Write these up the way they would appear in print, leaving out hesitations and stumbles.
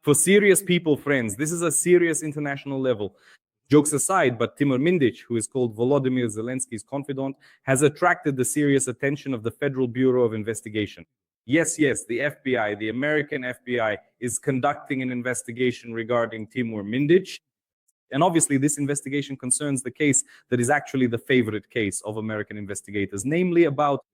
For serious people, friends, this is a serious international level. Jokes aside, but Tymur Mindich, who is called Volodymyr Zelensky's confidant, has attracted the serious attention of the Federal Bureau of Investigation. Yes, the FBI, the American FBI, is conducting an investigation regarding Tymur Mindich. And obviously, this investigation concerns the case that is actually the favorite case of American investigators, namely about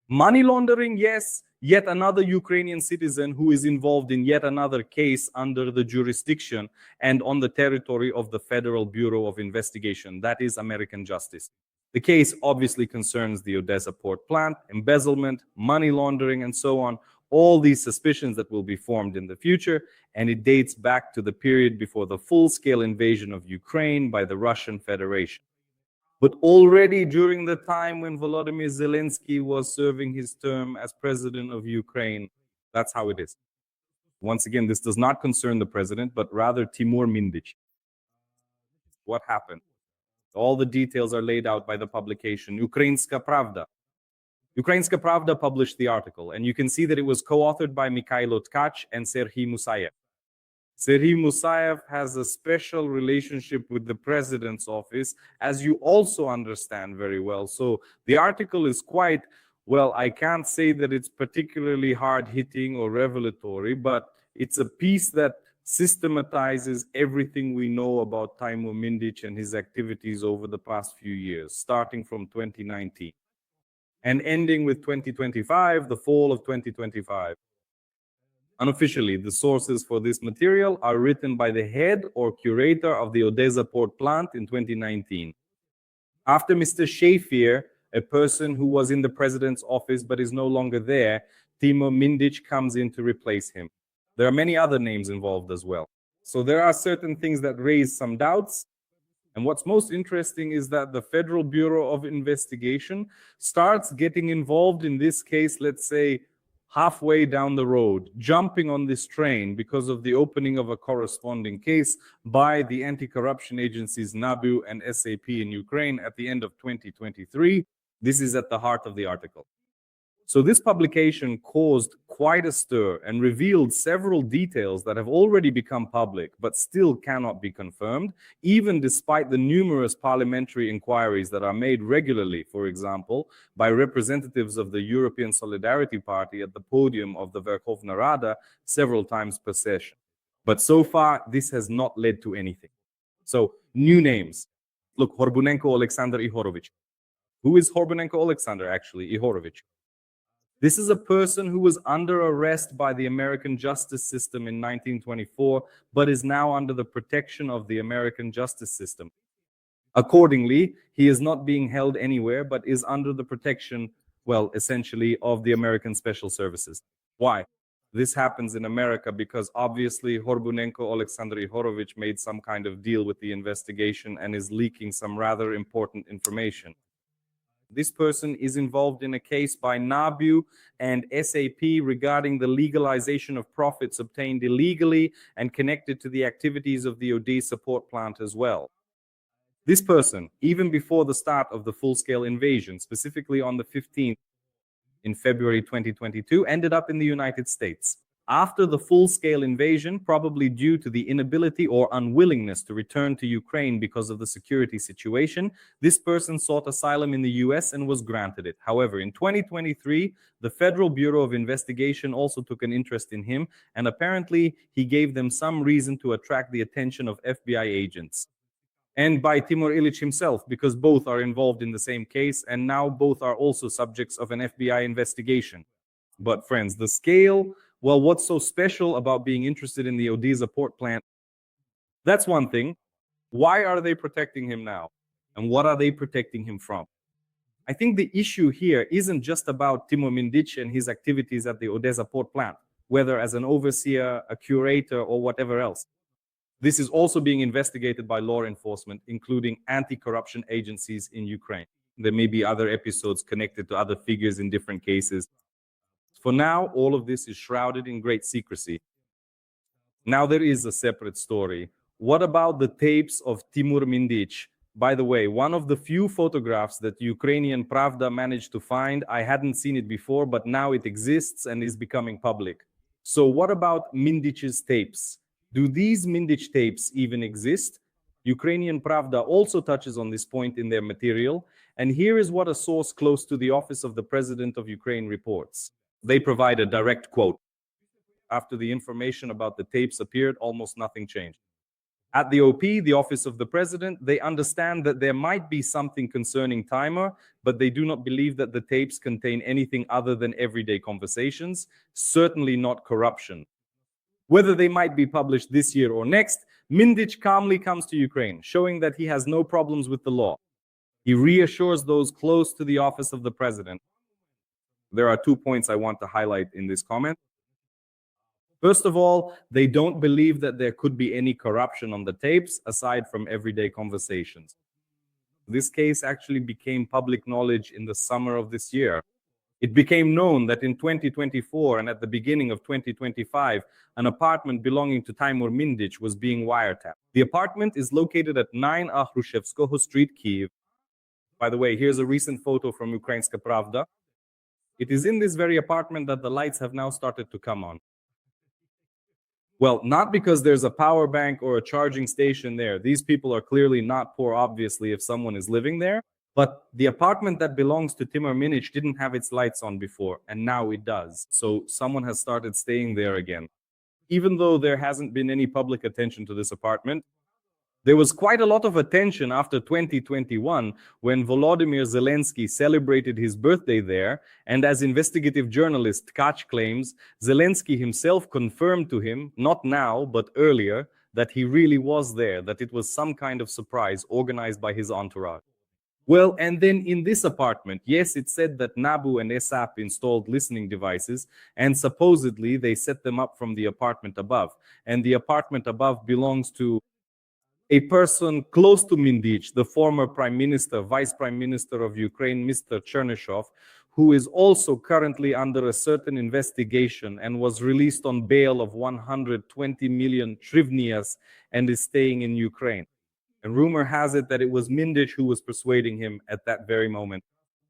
money laundering, yes, yet another Ukrainian citizen who is involved in yet another case under the jurisdiction and on the territory of the Federal Bureau of Investigation, that is American justice. The case obviously concerns the Odesa Port Plant, embezzlement, money laundering, and so on, all these suspicions that will be formed in the future, and it dates back to the period before the full-scale invasion of Ukraine by the Russian Federation. But already during the time when Volodymyr Zelensky was serving his term as president of Ukraine, that's how it is. Once again, this does not concern the president, but rather Tymur Mindich. What happened? All the details are laid out by the publication Ukrainska Pravda. Ukrainska Pravda published the article, and you can see that it was co-authored by Mikhailo Tkach and Serhiy Musayev. Serhiy Musayev has a special relationship with the president's office, as you also understand very well. So the article is quite, well, I can't say that it's particularly hard-hitting or revelatory, but it's a piece that systematizes everything we know about Tymur Mindich and his activities over the past few years, starting from 2019 and ending with 2025, the fall of 2025. Unofficially, the sources for this material are written by the head or curator of the Odesa Port Plant in 2019. After Mr. Shafir, a person who was in the president's office but is no longer there, Tymur Mindich comes in to replace him. There are many other names involved as well. So there are certain things that raise some doubts. And what's most interesting is that the Federal Bureau of Investigation starts getting involved in this case, let's say, halfway down the road, jumping on this train because of the opening of a corresponding case by the anti-corruption agencies NABU and SAP in Ukraine at the end of 2023. This is at the heart of the article. So this publication caused quite a stir and revealed several details that have already become public but still cannot be confirmed, even despite the numerous parliamentary inquiries that are made regularly, for example, by representatives of the European Solidarity Party at the podium of the Verkhovna Rada several times per session. But so far, this has not led to anything. So, new names. Look, Horbunenko Alexander Ihorovich. Who is Horbunenko Alexander, actually, Ihorovich? This is a person who was under arrest by the American justice system in 1924, but is now under the protection of the American justice system. Accordingly, he is not being held anywhere, but is under the protection, well, essentially, of the American Special Services. Why? This happens in America because obviously Horbunenko Alexander Ihorovich made some kind of deal with the investigation and is leaking some rather important information. This person is involved in a case by NABU and SAP regarding the legalization of profits obtained illegally and connected to the activities of the Odesa Port Plant as well. This person, even before the start of the full-scale invasion, specifically on the 15th in February 2022, ended up in the United States. After the full-scale invasion, probably due to the inability or unwillingness to return to Ukraine because of the security situation, this person sought asylum in the US and was granted it. However, in 2023, the Federal Bureau of Investigation also took an interest in him, and apparently he gave them some reason to attract the attention of FBI agents. And by Timur Ilyich himself, because both are involved in the same case, and now both are also subjects of an FBI investigation. But friends, the scale, well, what's so special about being interested in the Odesa Port Plant? That's one thing. Why are they protecting him now? And what are they protecting him from? I think the issue here isn't just about Tymur Mindich and his activities at the Odesa Port Plant, whether as an overseer, a curator, or whatever else. This is also being investigated by law enforcement, including anti-corruption agencies in Ukraine. There may be other episodes connected to other figures in different cases. For now, all of this is shrouded in great secrecy. Now there is a separate story. What about the tapes of Tymur Mindich? By the way, one of the few photographs that Ukrainian Pravda managed to find, I hadn't seen it before, but now it exists and is becoming public. So what about Mindich's tapes? Do these Mindich tapes even exist? Ukrainian Pravda also touches on this point in their material, and here is what a source close to the office of the President of Ukraine reports. They provide a direct quote. After the information about the tapes appeared, almost nothing changed. At the OP, the Office of the President, they understand that there might be something concerning Tymur, but they do not believe that the tapes contain anything other than everyday conversations, certainly not corruption. Whether they might be published this year or next, Mindich calmly comes to Ukraine, showing that he has no problems with the law. He reassures those close to the Office of the President. There are 2 points I want to highlight in this comment. First of all, they don't believe that there could be any corruption on the tapes aside from everyday conversations. This case actually became public knowledge in the summer of this year. It became known that in 2024 and at the beginning of 2025, an apartment belonging to Tymur Mindich was being wiretapped. The apartment is located at 9 Hrushevskoho Street, Kyiv. By the way, here's a recent photo from Ukrainska Pravda. It is in this very apartment that the lights have now started to come on. Well, not because there's a power bank or a charging station there. These people are clearly not poor, obviously, if someone is living there. But the apartment that belongs to Tymur Mindich didn't have its lights on before, and now it does. So someone has started staying there again. Even though there hasn't been any public attention to this apartment, there was quite a lot of attention after 2021 when Volodymyr Zelensky celebrated his birthday there, and as investigative journalist Tkach claims, Zelensky himself confirmed to him, not now, but earlier, that he really was there, that it was some kind of surprise organized by his entourage. Well, and then in this apartment, yes, it said that NABU and ESAP installed listening devices, and supposedly they set them up from the apartment above. And the apartment above belongs to a person close to Mindich, the former Prime Minister, Vice Prime Minister of Ukraine, Mr. Chernyshov, who is also currently under a certain investigation and was released on bail of 120 million hryvnias and is staying in Ukraine. And rumor has it that it was Mindich who was persuading him at that very moment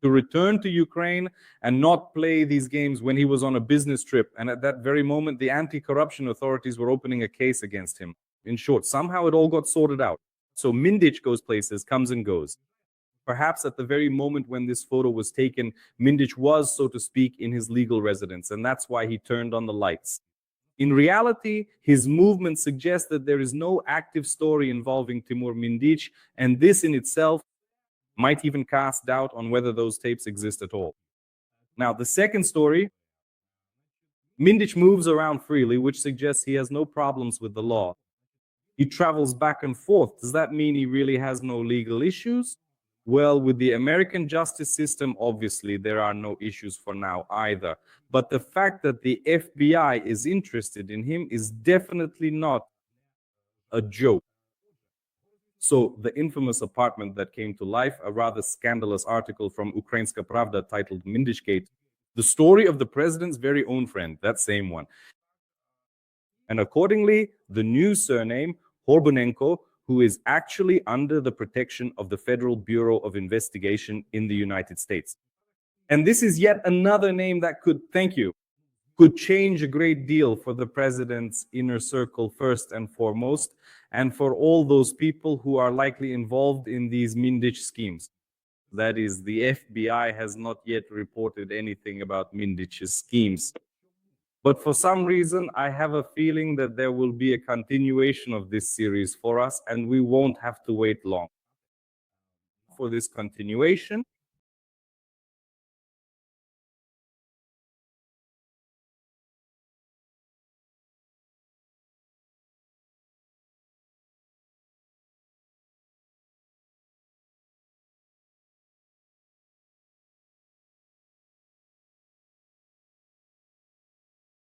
to return to Ukraine and not play these games when he was on a business trip. And at that very moment, the anti-corruption authorities were opening a case against him. In short, somehow it all got sorted out. So Mindich goes places, comes and goes. Perhaps at the very moment when this photo was taken, Mindich was, so to speak, in his legal residence, and that's why he turned on the lights. In reality, his movement suggests that there is no active story involving Tymur Mindich, and this in itself might even cast doubt on whether those tapes exist at all. Now, the second story, Mindich moves around freely, which suggests he has no problems with the law. He travels back and forth. Does that mean he really has no legal issues? Well, with the American justice system, obviously, there are no issues for now either. But the fact that the FBI is interested in him is definitely not a joke. So the infamous apartment that came to life, a rather scandalous article from Ukrainska Pravda titled Mindichgate, the story of the president's very own friend, that same one. And accordingly, the new surname, Horbunenko, who is actually under the protection of the Federal Bureau of Investigation in the United States. And this is yet another name that could change a great deal for the president's inner circle first and foremost, and for all those people who are likely involved in these Mindich schemes. That is, the FBI has not yet reported anything about Mindich's schemes. But for some reason, I have a feeling that there will be a continuation of this series for us, and we won't have to wait long for this continuation.